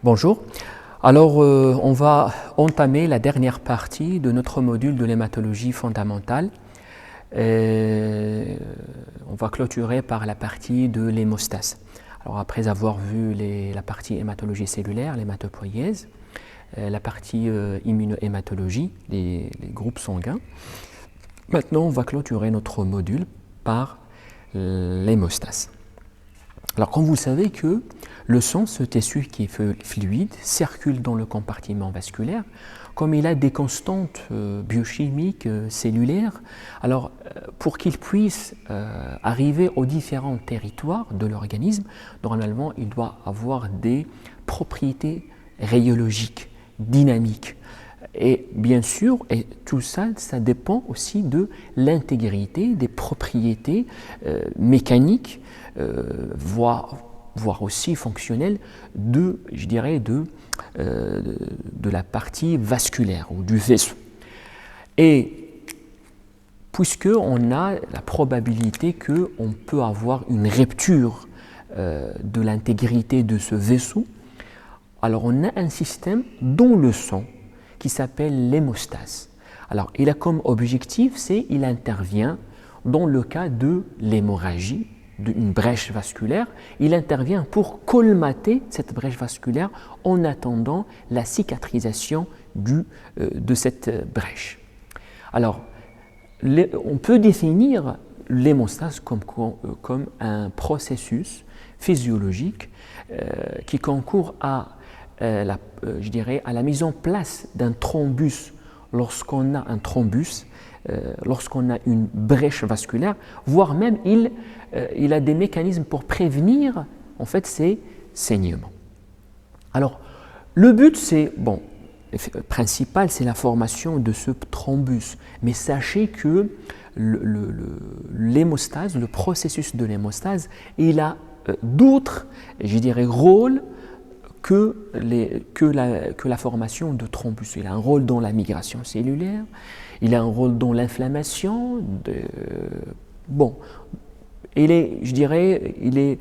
Bonjour. Alors, on va entamer la dernière partie de notre module de l'hématologie fondamentale. On va clôturer par la partie de l'hémostase. Alors, après avoir vu la partie hématologie cellulaire, l'hématopoïèse, la partie immunohématologie, les groupes sanguins, maintenant on va clôturer notre module par l'hémostase. Alors, comme vous savez que le sang, ce tissu qui est fluide, circule dans le compartiment vasculaire, comme il a des constantes biochimiques, cellulaires, alors pour qu'il puisse arriver aux différents territoires de l'organisme, normalement il doit avoir des propriétés rhéologiques, dynamiques. Et bien sûr, et tout ça, ça dépend aussi de l'intégrité des propriétés mécaniques, voire aussi fonctionnelles de la partie vasculaire ou du vaisseau. Et puisqu'on a la probabilité qu'on peut avoir une rupture de l'intégrité de ce vaisseau, alors on a un système dans le sang qui s'appelle l'hémostase. Alors, il a comme objectif, il intervient dans le cas de l'hémorragie, d'une brèche vasculaire, il intervient pour colmater cette brèche vasculaire en attendant la cicatrisation de cette brèche. Alors, on peut définir l'hémostase comme un processus physiologique qui concourt à la mise en place d'un thrombus lorsqu'on a un thrombus, lorsqu'on a une brèche vasculaire, voire même il a des mécanismes pour prévenir en fait ces saignements. Alors, le but principal, c'est la formation de ce thrombus, mais sachez que l'hémostase, le processus de l'hémostase, il a d'autres, rôles que la formation de thrombus. Il a un rôle dans la migration cellulaire, il a un rôle dans l'inflammation. Il est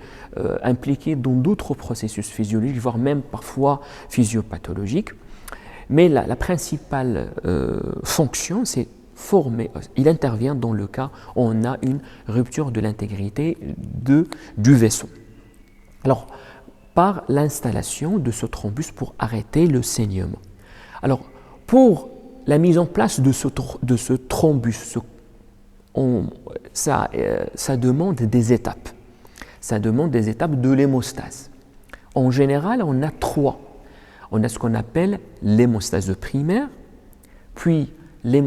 impliqué dans d'autres processus physiologiques, voire même parfois physiopathologiques. Mais la principale fonction, c'est il intervient dans le cas où on a une rupture de l'intégrité du vaisseau. Alors, par l'installation de ce thrombus pour arrêter le saignement. Alors, pour la mise en place de ce thrombus, ça demande des étapes. Ça demande des étapes de l'hémostase. En général, on a trois. On a ce qu'on appelle l'hémostase primaire, puis la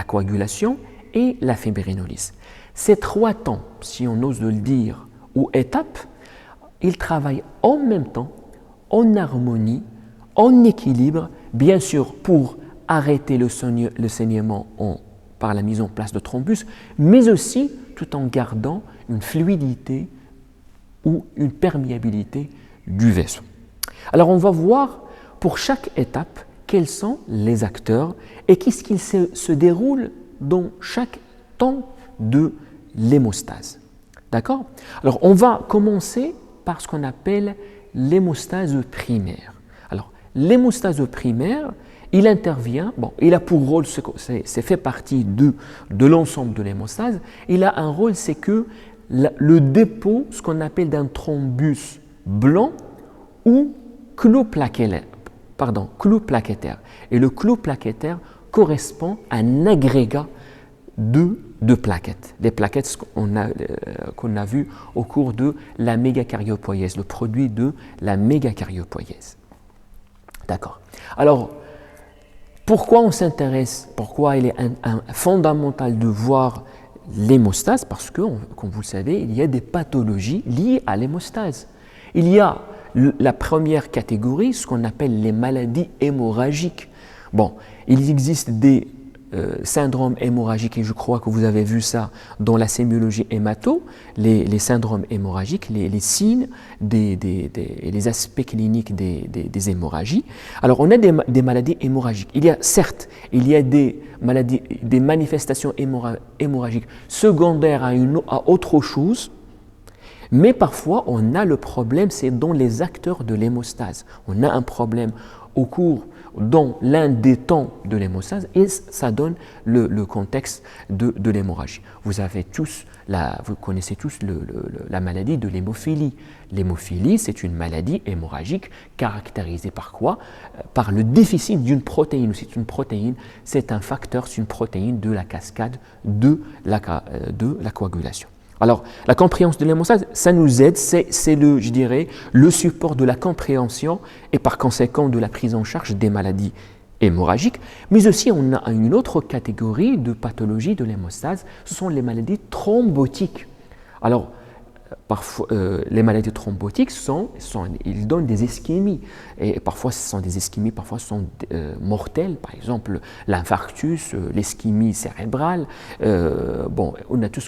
coagulation et la fibrinolyse. Ces trois temps, si on ose le dire, ou étapes, ils travaillent en même temps, en harmonie, en équilibre, bien sûr pour arrêter le saignement par la mise en place de thrombus, mais aussi tout en gardant une fluidité ou une perméabilité du vaisseau. Alors on va voir pour chaque étape quels sont les acteurs et qu'est-ce qui se déroule dans chaque temps de l'hémostase. D'accord ? Alors on va commencer par ce qu'on appelle l'hémostase primaire. Alors, l'hémostase primaire, il intervient, il a pour rôle, c'est fait partie de l'ensemble de l'hémostase, il a un rôle, c'est que le dépôt, ce qu'on appelle d'un thrombus blanc ou clot plaquettaire. Et le clot plaquettaire correspond à un agrégat de plaquettes, des plaquettes qu'on a vues au cours de la mégacaryopoïèse, le produit de la mégacaryopoïèse. D'accord. Alors, pourquoi il est fondamental de voir l'hémostase? Parce que, comme vous le savez, il y a des pathologies liées à l'hémostase. Il y a la première catégorie, ce qu'on appelle les maladies hémorragiques. Il existe des syndromes hémorragiques, et je crois que vous avez vu ça dans la sémiologie hémato, les syndromes hémorragiques, les signes et les aspects cliniques des hémorragies. Alors, on a des maladies hémorragiques. Il y a des manifestations hémorragiques secondaires à autre chose, Mais parfois, on a le problème, c'est dans les acteurs de l'hémostase. On a un problème au cours dans l'un des temps de l'hémostase et ça donne le contexte de l'hémorragie. Vous connaissez tous la maladie de l'hémophilie. L'hémophilie, c'est une maladie hémorragique caractérisée par quoi? Par le déficit d'une protéine. C'est une protéine, c'est un facteur, c'est une protéine de la cascade de la coagulation. Alors, la compréhension de l'hémostase, ça nous aide, c'est je dirais, le support de la compréhension et par conséquent de la prise en charge des maladies hémorragiques. Mais aussi, on a une autre catégorie de pathologie de l'hémostase, ce sont les maladies thrombotiques. Alors, parfois, les maladies thrombotiques ils donnent des ischémies. Et parfois, ce sont des ischémies, parfois, ce sont mortelles. Par exemple, l'infarctus, l'ischémie cérébrale. On a tout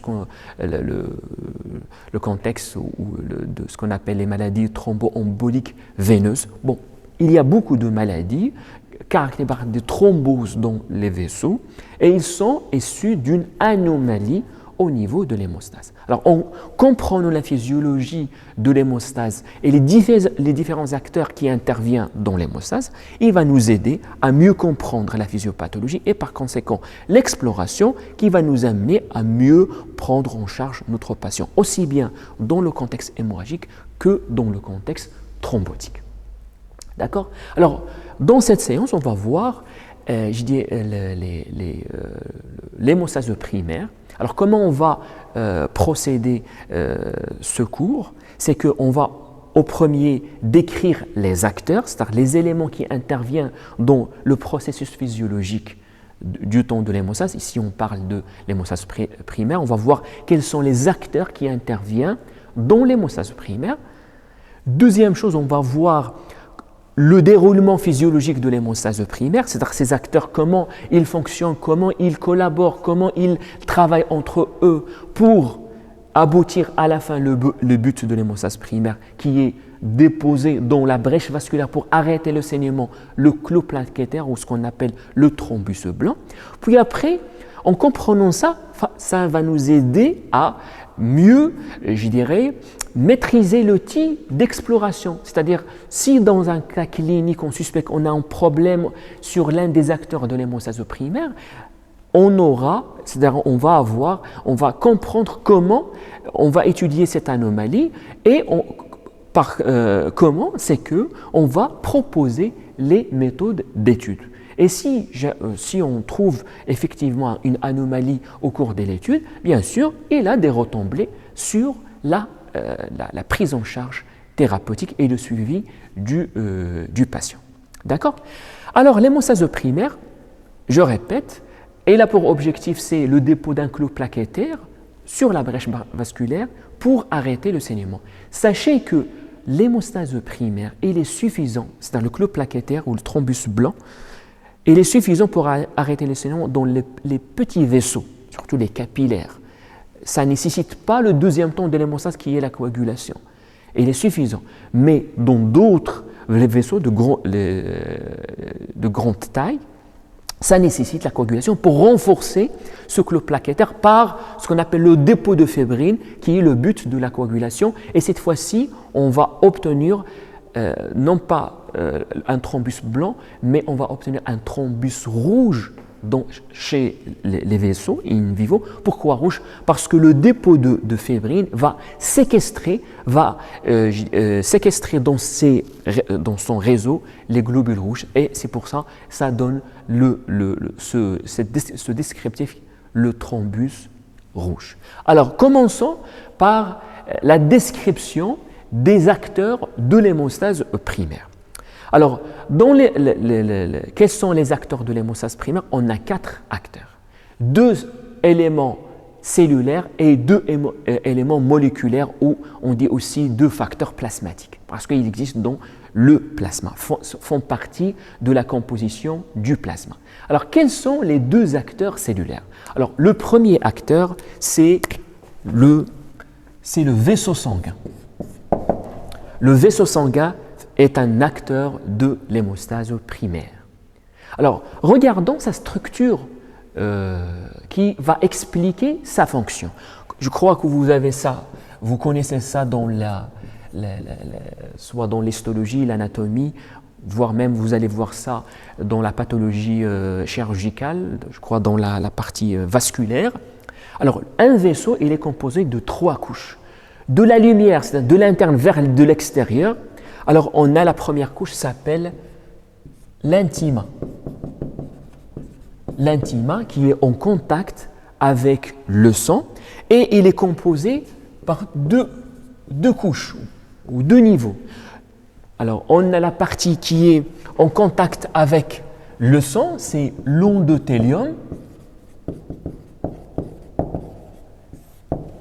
le contexte de ce qu'on appelle les maladies thromboemboliques veineuses. Bon, il y a beaucoup de maladies caractérisées par des thromboses dans les vaisseaux et ils sont issus d'une anomalie au niveau de l'hémostase. Alors, en comprenant la physiologie de l'hémostase et les différents acteurs qui interviennent dans l'hémostase, il va nous aider à mieux comprendre la physiopathologie et par conséquent l'exploration qui va nous amener à mieux prendre en charge notre patient, aussi bien dans le contexte hémorragique que dans le contexte thrombotique. D'accord? Alors, dans cette séance, on va voir l'hémostase primaire. Alors, comment on va procéder ce cours? C'est qu'on va au premier décrire les acteurs, c'est-à-dire les éléments qui interviennent dans le processus physiologique du temps de l'hémostase. Ici, on parle de l'hémostase primaire. On va voir quels sont les acteurs qui interviennent dans l'hémostase primaire. Deuxième chose, on va voir le déroulement physiologique de l'hémostase primaire, c'est-à-dire ces acteurs, comment ils fonctionnent, comment ils collaborent, comment ils travaillent entre eux pour aboutir à la fin le but de l'hémostase primaire qui est déposé dans la brèche vasculaire pour arrêter le saignement, le clot plaquettaire ou ce qu'on appelle le thrombus blanc. Puis après, en comprenant ça, ça va nous aider à mieux, je dirais, maîtriser l'outil d'exploration. C'est-à-dire, si dans un cas clinique, on suspecte qu'on a un problème sur l'un des acteurs de l'hémostase primaire, on va comprendre comment on va étudier cette anomalie et comment c'est qu'on va proposer les méthodes d'étude. Et si on trouve effectivement une anomalie au cours de l'étude, bien sûr, il a des retombées sur la prise en charge thérapeutique et le suivi du patient. D'accord? Alors, l'hémostase primaire, je répète, elle a pour objectif, c'est le dépôt d'un clot plaquettaire sur la brèche vasculaire pour arrêter le saignement. Sachez que l'hémostase primaire, il est suffisant, c'est-à-dire le clot plaquettaire ou le thrombus blanc, il est suffisant pour arrêter le saignement dans les petits vaisseaux, surtout les capillaires. Ça ne nécessite pas le deuxième temps de l'hémostase qui est la coagulation. Il est suffisant. Mais dans d'autres vaisseaux de grande taille, ça nécessite la coagulation pour renforcer ce clot plaquettaire par ce qu'on appelle le dépôt de fébrine, qui est le but de la coagulation. Et cette fois-ci, on va obtenir non pas un thrombus blanc, mais on va obtenir un thrombus rouge chez les vaisseaux in vivo. Pourquoi rouge? Parce que le dépôt de fébrine va séquestrer dans son réseau les globules rouges et c'est pour ça que ça donne ce descriptif, le thrombus rouge. Alors commençons par la description des acteurs de l'hémostase primaire. Alors, quels sont les acteurs de l'hémostase primaire? On a 4 acteurs. 2 éléments cellulaires et 2 éléments moléculaires ou on dit aussi 2 facteurs plasmatiques parce qu'ils existent dans le plasma, font partie de la composition du plasma. Alors, quels sont les 2 acteurs cellulaires? Alors, le premier acteur, c'est le vaisseau sanguin. Le vaisseau sanguin est un acteur de l'hémostase primaire. Alors, regardons sa structure qui va expliquer sa fonction. Je crois que vous avez ça, Vous connaissez ça dans soit dans l'histologie, l'anatomie, voire même vous allez voir ça dans la pathologie chirurgicale, je crois dans la partie vasculaire. Alors, un vaisseau, il est composé de 3 couches. De la lumière, c'est-à-dire de l'interne vers de l'extérieur. Alors, on a la première couche, s'appelle l'intima. L'intima qui est en contact avec le sang et il est composé par deux couches ou 2 niveaux. Alors, on a la partie qui est en contact avec le sang, c'est l'endothélium.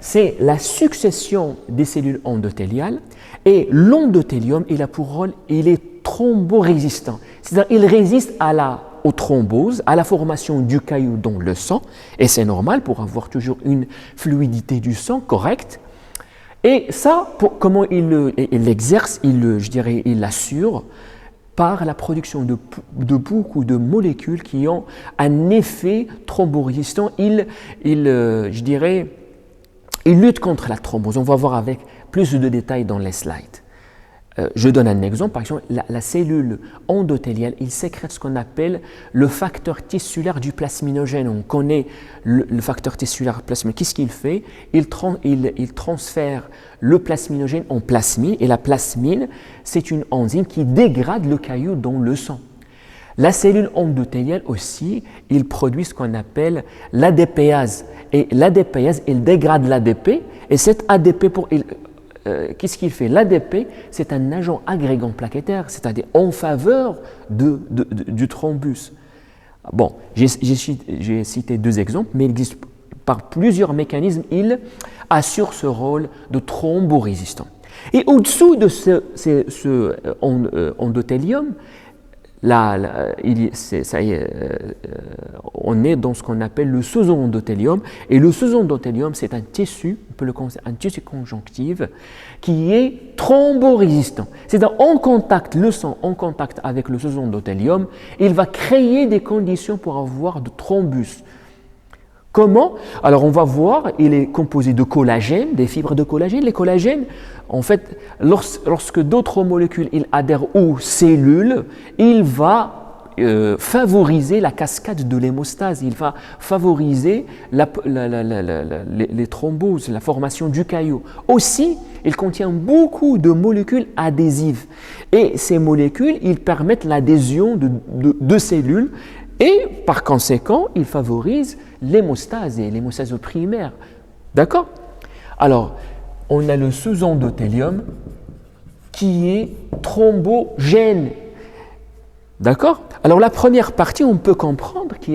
C'est la succession des cellules endothéliales et l'endothélium, il a pour rôle, il est thromborésistant. C'est-à-dire il résiste aux thromboses, à la formation du caillou dans le sang et c'est normal pour avoir toujours une fluidité du sang correcte. Et ça, comment il l'exerce, il l'assure par la production de beaucoup de molécules qui ont un effet thromborésistant. Il lutte contre la thrombose. On va voir avec plus de détails dans les slides. Je donne un exemple. Par exemple, la cellule endothéliale, il sécrète ce qu'on appelle le facteur tissulaire du plasminogène. On connaît le facteur tissulaire plasminogène. Qu'est-ce qu'il fait? Il transfère le plasminogène en plasmine. Et la plasmine, c'est une enzyme qui dégrade le caillou dans le sang. La cellule endothéliale aussi, il produit ce qu'on appelle l'ADPase. Et l'ADPase, il dégrade l'ADP. Et cet ADP, qu'est-ce qu'il fait? L'ADP, c'est un agent agrégant plaquettaire, c'est-à-dire en faveur du thrombus. Bon, j'ai cité 2 exemples, mais il existe par plusieurs mécanismes, il assure ce rôle de thromborésistant. Et au-dessous de ce endothélium, on est dans ce qu'on appelle le sous-endothélium. Et le sous-endothélium, c'est un tissu, on peut le considérer un tissu conjonctif qui est thromborésistant. C'est-à-dire, le sang en contact avec le sous-endothélium, il va créer des conditions pour avoir de thrombus. Comment? Alors on va voir, il est composé de collagène, des fibres de collagène. Les collagènes, en fait, lorsque d'autres molécules adhèrent aux cellules, il va favoriser la cascade de l'hémostase, il va favoriser les thromboses, la formation du caillot. Aussi, il contient beaucoup de molécules adhésives. Et ces molécules, ils permettent l'adhésion de cellules. Et par conséquent, il favorise l'hémostase et l'hémostase primaire. D'accord? Alors, on a le sous-endothélium qui est thrombogène. D'accord? Alors, la première partie, on peut comprendre que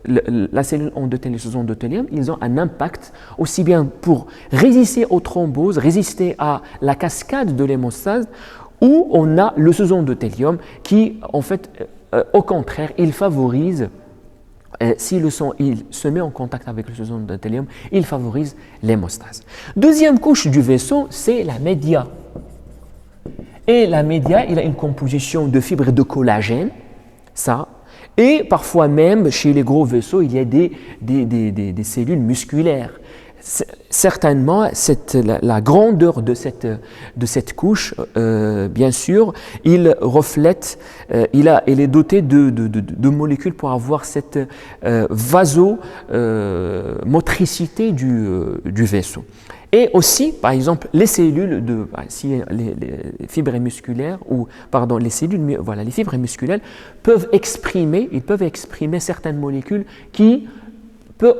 la cellule endothélium et le sous-endothélium, ils ont un impact aussi bien pour résister aux thromboses, résister à la cascade de l'hémostase, où on a le sous-endothélium qui, en fait, au contraire, il favorise, si le sang il se met en contact avec le sous-endothélium, il favorise l'hémostase. Deuxième couche du vaisseau, c'est la média. Et la média, il a une composition de fibres de collagène, ça, et parfois même, chez les gros vaisseaux, il y a des cellules musculaires. Certainement, la grandeur de cette couche, bien sûr, il reflète, il est doté de molécules pour avoir cette vasomotricité du vaisseau. Et aussi, par exemple, les cellules les fibres musculaires les fibres musculaires peuvent exprimer certaines molécules qui peut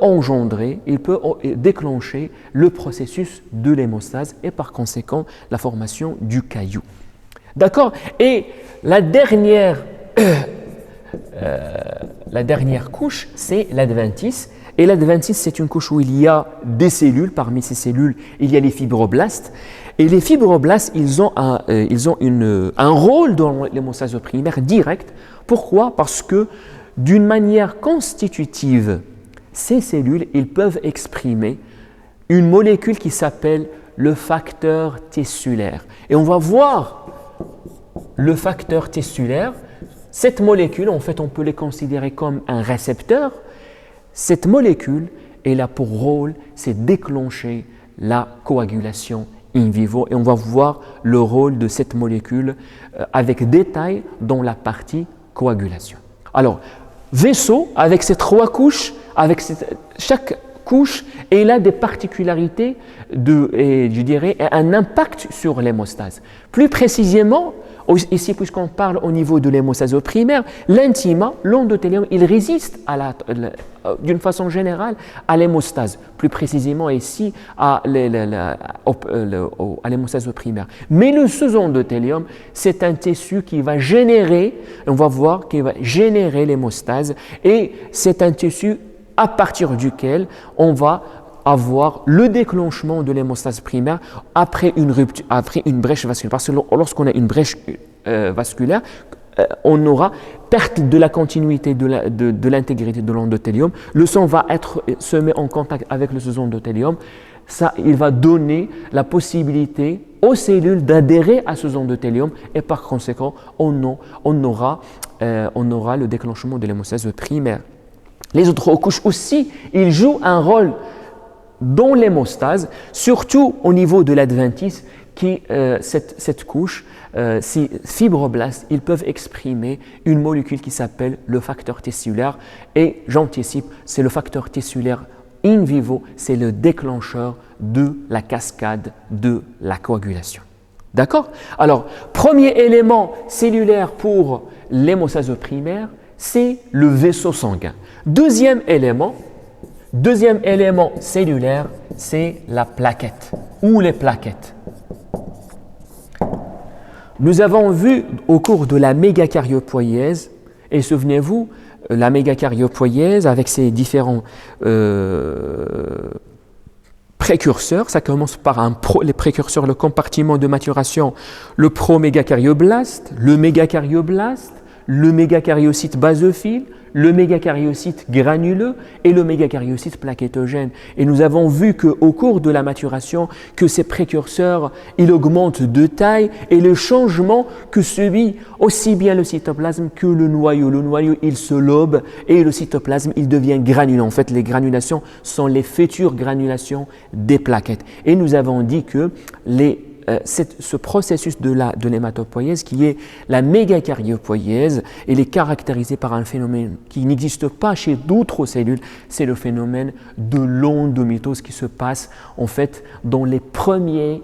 déclencher le processus de l'hémostase et par conséquent la formation du caillou. D'accord? Et la dernière couche, c'est l'adventice. Et l'adventice, c'est une couche où il y a des cellules. Parmi ces cellules, il y a les fibroblastes. Et les fibroblastes, ils ont un rôle dans l'hémostase primaire direct. Pourquoi? Parce que d'une manière constitutive, ces cellules, ils peuvent exprimer une molécule qui s'appelle le facteur tissulaire. Et on va voir le facteur tissulaire. Cette molécule, en fait, on peut les considérer comme un récepteur. Cette molécule, elle a pour rôle, c'est déclencher la coagulation in vivo et on va voir le rôle de cette molécule avec détail dans la partie coagulation. Alors, vaisseau avec ces 3 couches, chaque couche, elle a des particularités et je dirais un impact sur l'hémostase. Plus précisément, ici puisqu'on parle au niveau de l'hémostase primaire, l'intima, l'endothélium, il résiste d'une façon générale à l'hémostase, plus précisément ici à l'hémostase primaire. Mais le sous-endothélium, c'est un tissu qui va générer, on va voir, qui va générer l'hémostase et c'est un tissu à partir duquel on va avoir le déclenchement de l'hémostase primaire après une brèche vasculaire. Parce que lorsqu'on a une brèche vasculaire, on aura perte de la continuité de l'intégrité de l'endothélium. Le sang va se met en contact avec le sous-endothélium. Ça, il va donner la possibilité aux cellules d'adhérer à ce endothélium et par conséquent, on aura le déclenchement de l'hémostase primaire. Les autres couches aussi, ils jouent un rôle dans l'hémostase, surtout au niveau de l'adventice, cette couche, ces fibroblastes, ils peuvent exprimer une molécule qui s'appelle le facteur tissulaire et j'anticipe, c'est le facteur tissulaire in vivo, c'est le déclencheur de la cascade de la coagulation. D'accord? Alors, premier élément cellulaire pour l'hémostase primaire, c'est le vaisseau sanguin. Deuxième élément cellulaire, c'est la plaquette ou les plaquettes. Nous avons vu au cours de la mégacaryopoïèse, et souvenez-vous, la mégacaryopoïèse avec ses différents précurseurs, ça commence par les précurseurs, le compartiment de maturation, le promégacaryoblaste, le mégacaryoblaste, le mégacaryocyte basophile, le mégacaryocyte granuleux et le mégacaryocyte plaquettogène. Et nous avons vu qu'au cours de la maturation, que ces précurseurs, ils augmentent de taille et le changement que subit aussi bien le cytoplasme que le noyau. Le noyau, il se lobe et le cytoplasme, il devient granuleux. En fait, les granulations sont les futures granulations des plaquettes. Et nous avons dit que ce processus de l'hématopoïèse qui est la mégacaryopoïèse, il est caractérisé par un phénomène qui n'existe pas chez d'autres cellules, c'est le phénomène de l'endométriose qui se passe en fait dans les premiers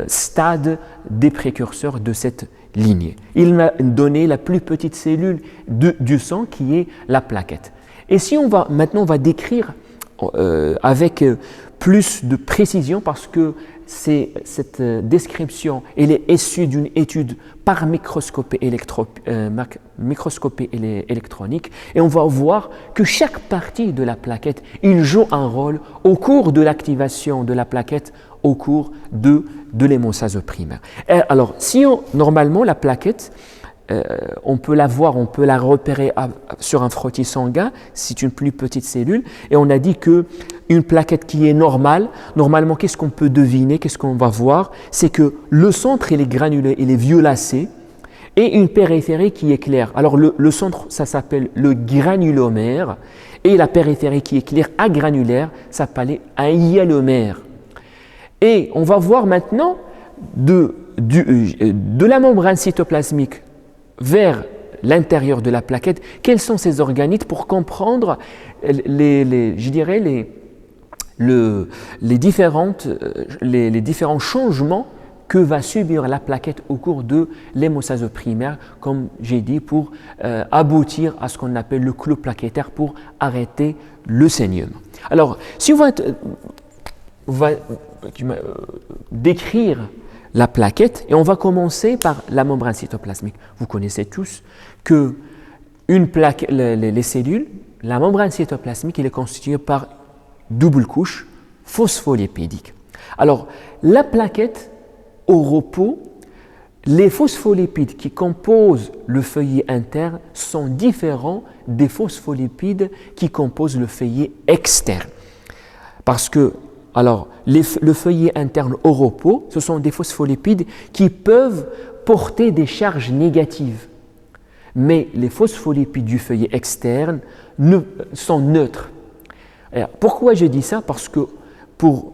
stades des précurseurs de cette lignée. Il m'a donné la plus petite cellule du sang qui est la plaquette. Et si maintenant on va décrire avec plus de précision parce que cette description elle est issue d'une étude par microscopie électronique et on va voir que chaque partie de la plaquette il joue un rôle au cours de l'activation de la plaquette au cours de l'hémostase primaire. Alors normalement la plaquette on peut la voir, on peut la repérer sur un frottis sanguin, c'est une plus petite cellule, et on a dit qu'une plaquette qui est normale, normalement qu'est-ce qu'on peut deviner, qu'est-ce qu'on va voir, c'est que le centre il est granulé, il est violacé, et une périphérie qui est claire. Alors le centre, ça s'appelle le granulomère, et la périphérie qui est claire agranulaire s'appelle un hyalomère. Et on va voir maintenant de la membrane cytoplasmique vers l'intérieur de la plaquette, quels sont ces organites pour comprendre les différents changements que va subir la plaquette au cours de l'hémostase primaire, comme j'ai dit, pour aboutir à ce qu'on appelle le clou plaquettaire pour arrêter le saignement. Alors, si on va décrire la plaquette, et on va commencer par la membrane cytoplasmique. Vous connaissez tous que les cellules, la membrane cytoplasmique, elle est constituée par double couche phospholipidique. Alors, la plaquette, au repos, les phospholipides qui composent le feuillet interne sont différents des phospholipides qui composent le feuillet externe. Parce que alors, le feuillet interne au repos, ce sont des phospholipides qui peuvent porter des charges négatives. Mais les phospholipides du feuillet externe sont neutres. Alors, pourquoi je dis ça? Parce que pour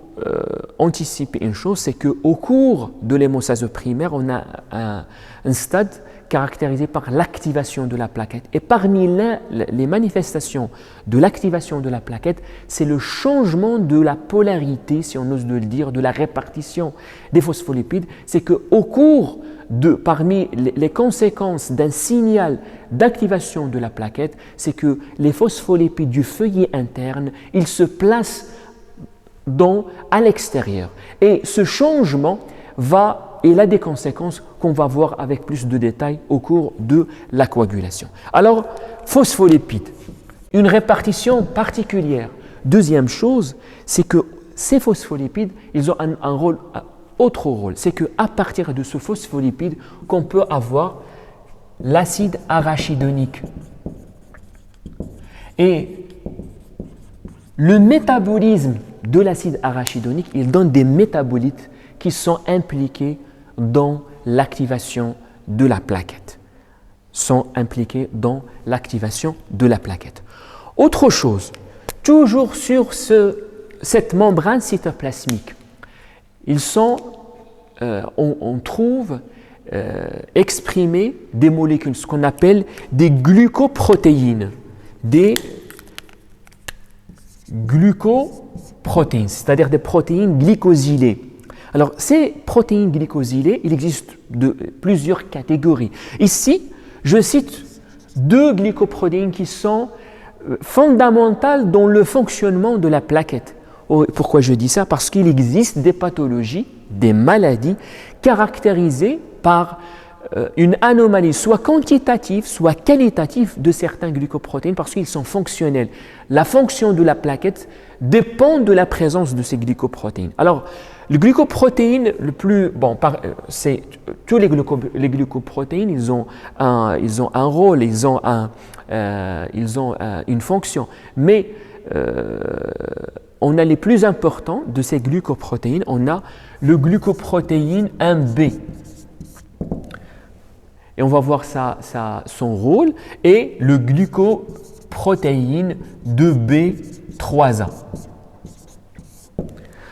anticiper une chose, c'est qu'au cours de l'hémostase primaire, on a un stade caractérisé par l'activation de la plaquette. Et parmi les manifestations de l'activation de la plaquette, c'est le changement de la polarité, si on ose le dire, de la répartition des phospholipides. C'est qu'au cours parmi les conséquences d'un signal d'activation de la plaquette, c'est que les phospholipides du feuillet interne, ils se placent à l'extérieur. Et ce changement il a des conséquences qu'on va voir avec plus de détails au cours de la coagulation. Alors, phospholipides, une répartition particulière. Deuxième chose, c'est que ces phospholipides, ils ont un autre rôle. C'est qu'à partir de ce phospholipide qu'on peut avoir l'acide arachidonique. Et le métabolisme de l'acide arachidonique, il donne des métabolites qui sont impliqués dans l'activation de la plaquette. Autre chose, toujours sur cette membrane cytoplasmique, on trouve exprimés des molécules, ce qu'on appelle des glucoprotéines. C'est-à-dire des protéines glycosylées. Alors, ces protéines glycosylées, il existe plusieurs catégories. Ici, je cite 2 glycoprotéines qui sont fondamentales dans le fonctionnement de la plaquette. Pourquoi je dis ça? Parce qu'il existe des pathologies, des maladies caractérisées par une anomalie soit quantitative, soit qualitative de certains glycoprotéines parce qu'ils sont fonctionnels. La fonction de la plaquette dépend de la présence de ces glycoprotéines. Alors, les glycoprotéines, tous les glycoprotéines, ils ont un rôle, ils ont une fonction. Mais on a les plus importants de ces glycoprotéines. On a le glucoprotéine 1B. Et on va voir son rôle. Et le glucoprotéine 2B3A.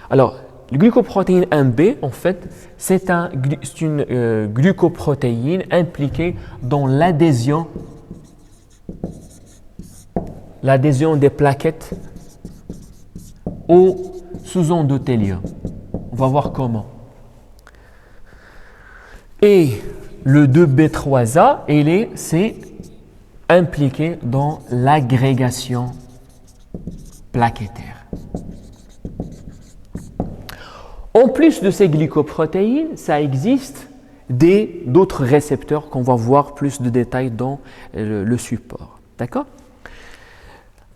Alors, le glucoprotéine 1B, en fait, c'est une glucoprotéine impliquée dans l'adhésion des plaquettes au sous-endothélium. On va voir comment. Et le 2B3A, c'est impliqué dans l'agrégation plaquettaire. En plus de ces glycoprotéines, ça existe d'autres récepteurs qu'on va voir plus de détails dans le support. D'accord?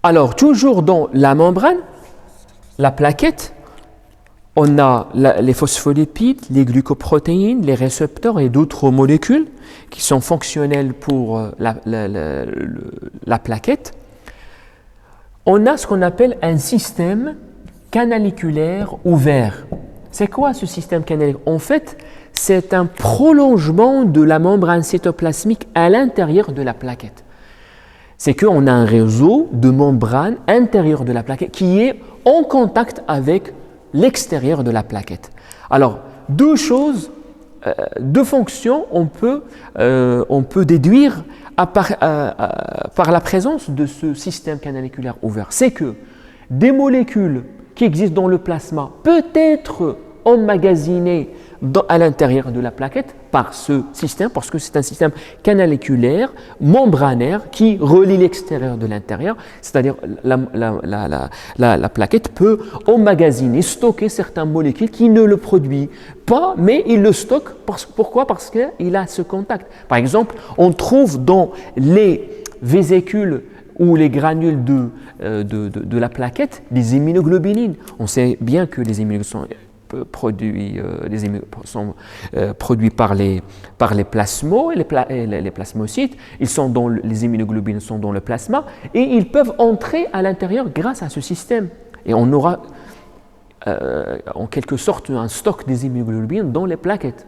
Alors, toujours dans la membrane, la plaquette, on a les phospholipides, les glucoprotéines, les récepteurs et d'autres molécules qui sont fonctionnelles pour la plaquette. On a ce qu'on appelle un système canaliculaire ouvert. C'est quoi ce système canaliculaire? En fait, c'est un prolongement de la membrane cytoplasmique à l'intérieur de la plaquette. C'est qu'on a un réseau de membranes intérieures de la plaquette qui est en contact avec l'extérieur de la plaquette. Alors, deux fonctions on peut déduire par la présence de ce système canaliculaire ouvert. C'est que des molécules qui existent dans le plasma peuvent être emmagasinées à l'intérieur de la plaquette par ce système, parce que c'est un système canaliculaire, membranaire, qui relie l'extérieur de l'intérieur, c'est-à-dire la plaquette peut emmagasiner, stocker certaines molécules qui ne le produisent pas, mais il le stocke. Pourquoi? Parce qu'il a ce contact. Par exemple, on trouve dans les vésicules ou les granules de la plaquette des immunoglobulines. On sait bien que les immunoglobulines sont produits par les plasmos et les plasmocytes. Les immunoglobulines sont dans le plasma et ils peuvent entrer à l'intérieur grâce à ce système. Et on aura en quelque sorte un stock des immunoglobulines dans les plaquettes.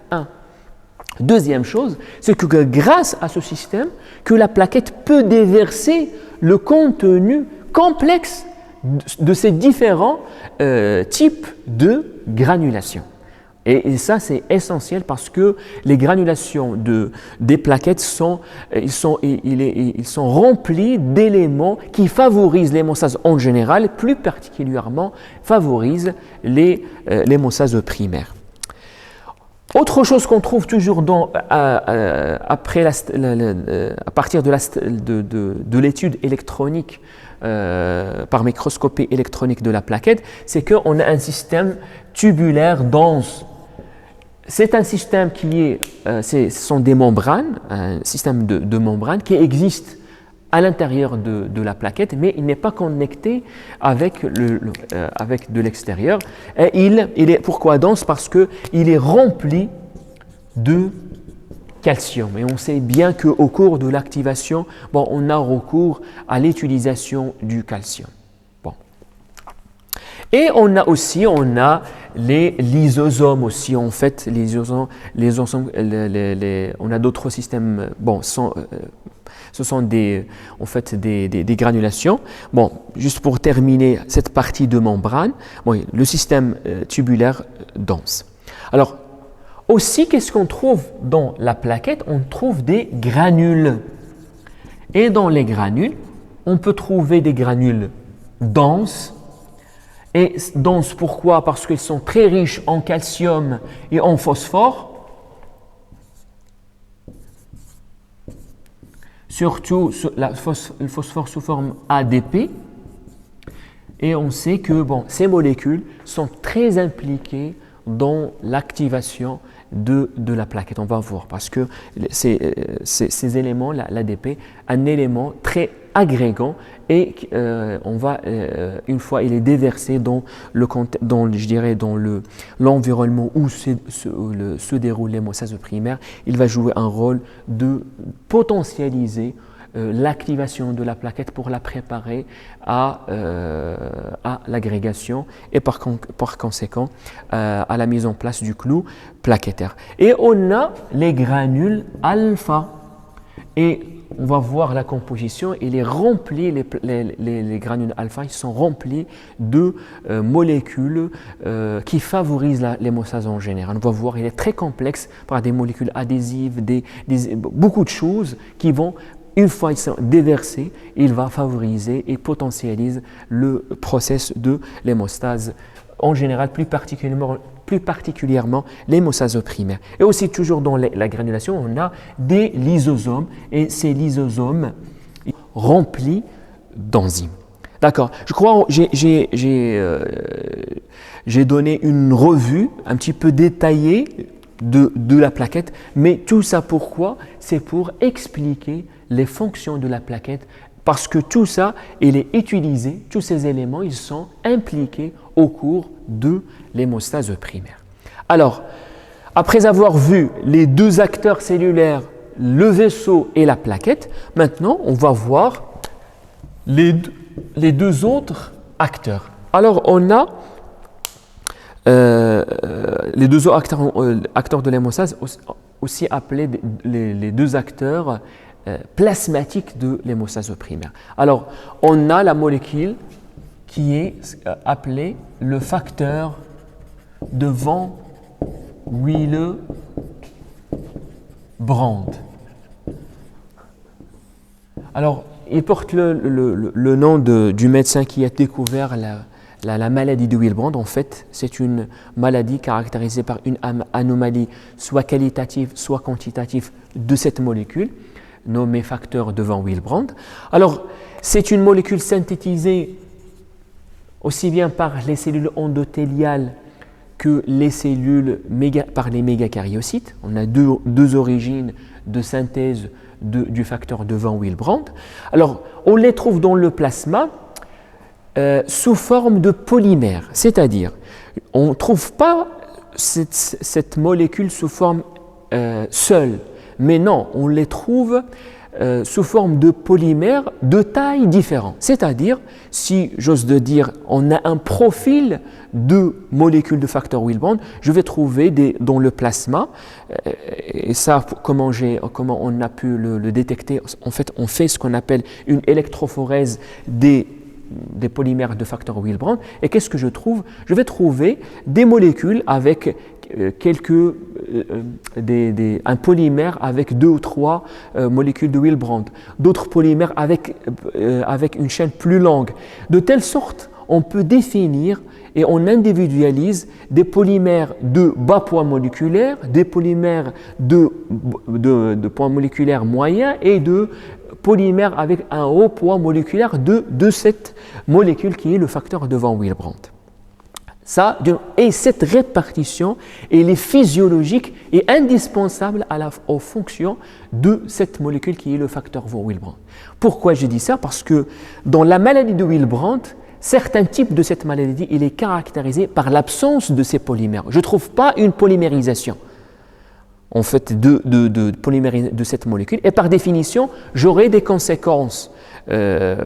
Deuxième chose, c'est que grâce à ce système, que la plaquette peut déverser le contenu complexe de ces différents types de granulation. Et ça, c'est essentiel parce que les granulations des plaquettes ils sont remplis d'éléments qui favorisent l'hémostase en général, plus particulièrement favorisent l'hémostase primaire. Autre chose qu'on trouve toujours à partir de l'étude électronique par microscopie électronique de la plaquette, c'est qu'on a un système tubulaire dense. C'est un système ce sont des membranes, un système de membranes qui existe à l'intérieur de la plaquette, mais il n'est pas connecté avec de l'extérieur. Et il est pourquoi dense? Parce qu'il est rempli de calcium. Et on sait bien qu'au cours de l'activation, on a recours à l'utilisation du calcium. Et on a les lysosomes aussi, en fait, on a d'autres systèmes, ce sont des granulations. Juste pour terminer cette partie de membrane, le système tubulaire dense. Alors, aussi, qu'est-ce qu'on trouve dans la plaquette? On trouve des granules. Et dans les granules, on peut trouver des granules denses. Et denses, pourquoi? Parce qu'ils sont très riches en calcium et en phosphore. Surtout le phosphore sous forme ADP. Et on sait que ces molécules sont très impliquées dans l'activation de la plaquette. On va voir parce que ces éléments, l'ADP, un élément très agrégant et une fois il est déversé dans l'environnement où se déroule l'hémostase primaire, il va jouer un rôle de potentialiser l'activation de la plaquette pour la préparer à l'agrégation et par conséquent à la mise en place du clou plaquettaire. Et on a les granules alpha. Et on va voir la composition, il est rempli, les granules alpha, ils sont remplis de molécules qui favorisent l'hémostase en général. On va voir, il est très complexe par des molécules adhésives, beaucoup de choses qui vont, une fois ils sont déversés, il va favoriser et potentialise le processus de l'hémostase en général, plus particulièrement l'hémostase primaire. Et aussi toujours dans la granulation, on a des lysosomes et ces lysosomes remplis d'enzymes. D'accord. Je crois que j'ai donné une revue un petit peu détaillée de la plaquette, mais tout ça pourquoi? C'est pour expliquer les fonctions de la plaquette. Parce que tout ça, il est utilisé, tous ces éléments, ils sont impliqués au cours de l'hémostase primaire. Alors, après avoir vu les deux acteurs cellulaires, le vaisseau et la plaquette, maintenant, on va voir les deux autres acteurs. Alors, on a les deux autres acteurs de l'hémostase, aussi appelés les deux acteurs plasmatique de l'hémostase primaire. Alors, on a la molécule qui est appelée le facteur de Van Willebrand. Alors, il porte le nom du médecin qui a découvert la maladie de Willebrand. En fait, c'est une maladie caractérisée par une anomalie soit qualitative, soit quantitative de cette molécule, nommé facteur de Van Willebrand. Alors, c'est une molécule synthétisée aussi bien par les cellules endothéliales que les cellules par les mégakaryocytes. On a deux origines de synthèse du facteur de Van Willebrand. Alors, on les trouve dans le plasma sous forme de polymère, c'est-à-dire on ne trouve pas cette molécule sous forme seule, mais non, on les trouve sous forme de polymères de taille différente. C'est-à-dire, si j'ose de dire, on a un profil de molécules de facteur Willebrand, je vais trouver dans le plasma, et ça, comment on a pu le détecter, en fait, on fait ce qu'on appelle une électrophorèse des des polymères de facteur Wilbrand. Et qu'est-ce que je trouve? Je vais trouver des molécules avec un polymère avec 2 ou 3 molécules de Wilbrand, d'autres polymères avec une chaîne plus longue. De telle sorte, on peut définir et on individualise des polymères de bas poids moléculaire, des polymères de poids moléculaire moyen et de polymères avec un haut poids moléculaire de cette molécule qui est le facteur de von Willebrand. Et cette répartition, elle est physiologique et indispensable aux fonctions de cette molécule qui est le facteur von Willebrand. Pourquoi j'ai dit ça? Parce que dans la maladie de Willebrand, certains types de cette maladie, il est caractérisé par l'absence de ces polymères. Je ne trouve pas une polymérisation en fait de cette molécule, et par définition, j'aurai des conséquences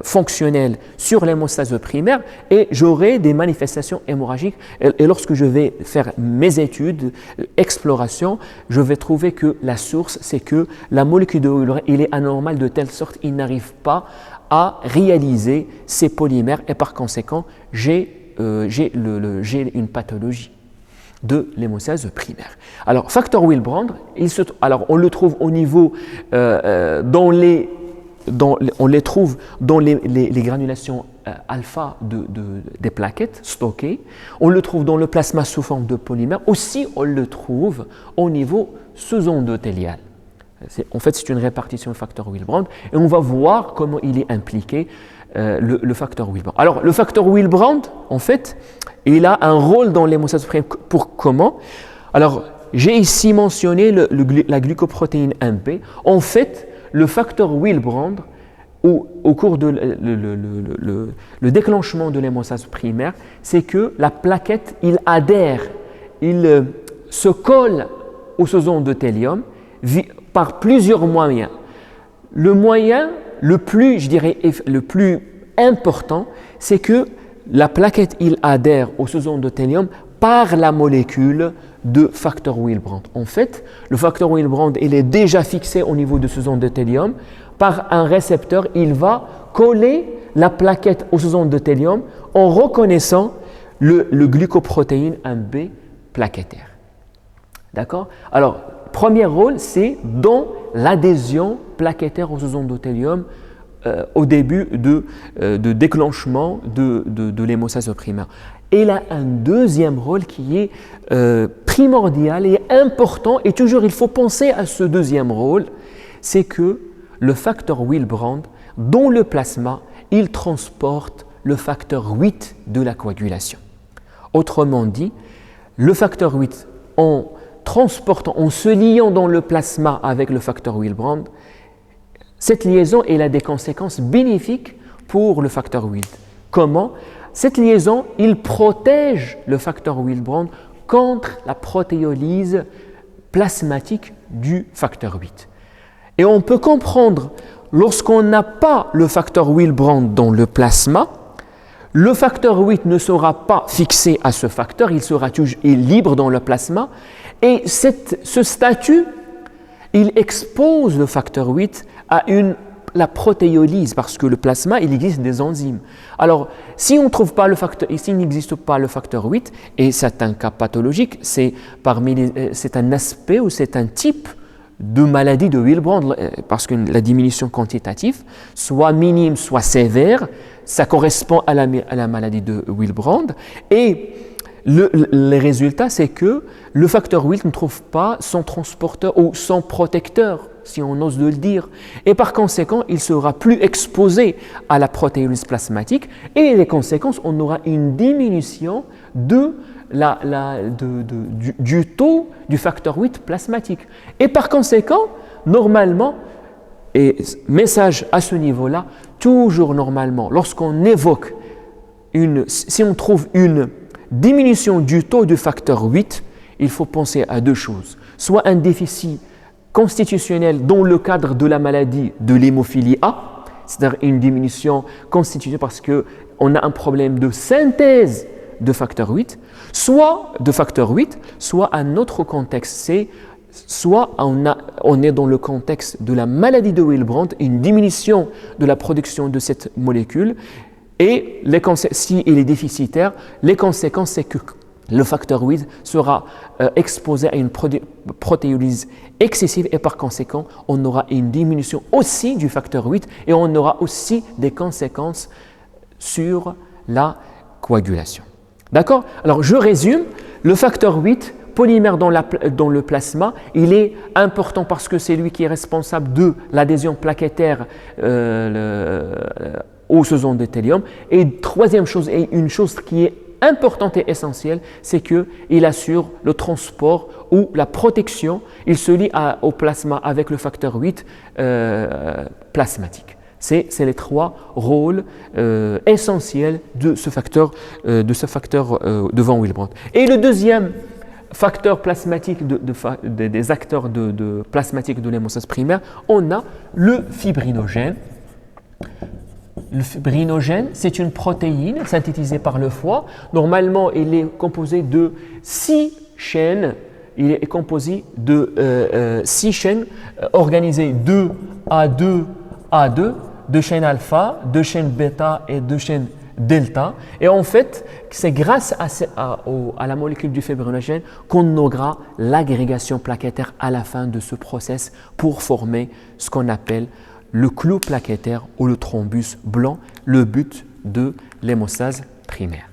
fonctionnelles sur l'hémostase primaire et j'aurai des manifestations hémorragiques. Et lorsque je vais faire mes études, exploration, je vais trouver que la source, c'est que la molécule de Willebrand, il est anormal de telle sorte qu'il n'arrive pas à réaliser ces polymères et par conséquent, j'ai une pathologie de l'hémostase primaire. Alors, facteur Willebrand, on le trouve au niveau, on les trouve dans les granulations alpha des plaquettes stockées, on le trouve dans le plasma sous forme de polymère, aussi on le trouve au niveau sous-endothélial. En fait, c'est une répartition du facteur Willebrand et on va voir comment il est impliqué, le facteur Willebrand. Alors, le facteur Willebrand, en fait, il a un rôle dans l'hémostase primaire. Pour comment? Alors, j'ai ici mentionné la glucoprotéine MP. En fait, le facteur Willebrand, au cours de le déclenchement de l'hémostase primaire, c'est que la plaquette, il adhère, il se colle au sous-endothélium par plusieurs moyens. Le moyen le plus important, c'est que la plaquette, il adhère au sous-endothélium par la molécule de facteur Willebrand. En fait, le facteur Willebrand, il est déjà fixé au niveau du sous-endothélium. Par un récepteur, il va coller la plaquette au sous-endothélium en reconnaissant le glucoprotéine 1B plaquettaire. D'accord? Alors, premier rôle, c'est dans l'adhésion plaquettaire au sous-endothélium au début de déclenchement de l'hémostase primaire. Et il a un deuxième rôle qui est primordial et important, et toujours il faut penser à ce deuxième rôle, c'est que le facteur Willebrand, dans le plasma, il transporte le facteur 8 de la coagulation. Autrement dit, le facteur 8, en se liant dans le plasma avec le facteur Willebrand, cette liaison elle a des conséquences bénéfiques pour le facteur Willebrand. Comment? Cette liaison, il protège le facteur Willebrand contre la protéolyse plasmatique du facteur 8. Et on peut comprendre, lorsqu'on n'a pas le facteur Willebrand dans le plasma, le facteur 8 ne sera pas fixé à ce facteur, il sera libre dans le plasma, et ce statut, il expose le facteur 8 à la protéolyse, parce que le plasma, il existe des enzymes. Alors, si on trouve pas s'il n'existe pas le facteur 8, et c'est un cas pathologique, c'est un aspect ou c'est un type de maladie de Willebrand, parce que la diminution quantitative, soit minime, soit sévère, ça correspond à la maladie de Willebrand, et le résultat, c'est que le facteur 8 ne trouve pas son transporteur ou son protecteur, si on ose de le dire. Et par conséquent, il sera plus exposé à la protéolyse plasmatique et les conséquences, on aura une diminution du taux du facteur 8 plasmatique. Et par conséquent, normalement, et message à ce niveau-là, toujours normalement, lorsqu'on évoque si on trouve une diminution du taux du facteur 8, il faut penser à deux choses. Soit un déficit constitutionnel dans le cadre de la maladie de l'hémophilie A, c'est-à-dire une diminution constitutionnelle parce qu'on a un problème de synthèse de facteur 8, soit un autre contexte, c'est soit on est dans le contexte de la maladie de Willebrand, une diminution de la production de cette molécule, Et s'il est déficitaire, les conséquences, c'est que le facteur 8 sera exposé à une protéolyse excessive et par conséquent, on aura une diminution aussi du facteur 8 et on aura aussi des conséquences sur la coagulation. D'accord? Alors, je résume. Le facteur 8, polymère dans le plasma, il est important parce que c'est lui qui est responsable de l'adhésion plaquettaire osseuse endothélium. Et troisième chose, et une chose qui est importante et essentielle, c'est qu'il assure le transport ou la protection. Il se lie au plasma avec le facteur 8 plasmatique. C'est les trois rôles essentiels de ce facteur de Van Willebrand. Et le deuxième facteur plasmatique des acteurs plasmatiques de l'hémostase primaire, on a le fibrinogène. Le fibrinogène, c'est une protéine synthétisée par le foie. Normalement, il est composé de 6 chaînes. Il est composé de 6 chaînes organisées 2 A2 A2, 2 chaînes alpha, 2 chaînes bêta et 2 chaînes delta. Et en fait, c'est grâce à la molécule du fibrinogène qu'on aura l'agrégation plaquettaire à la fin de ce process pour former ce qu'on appelle le clou plaquettaire ou le thrombus blanc, le but de l'hémostase primaire.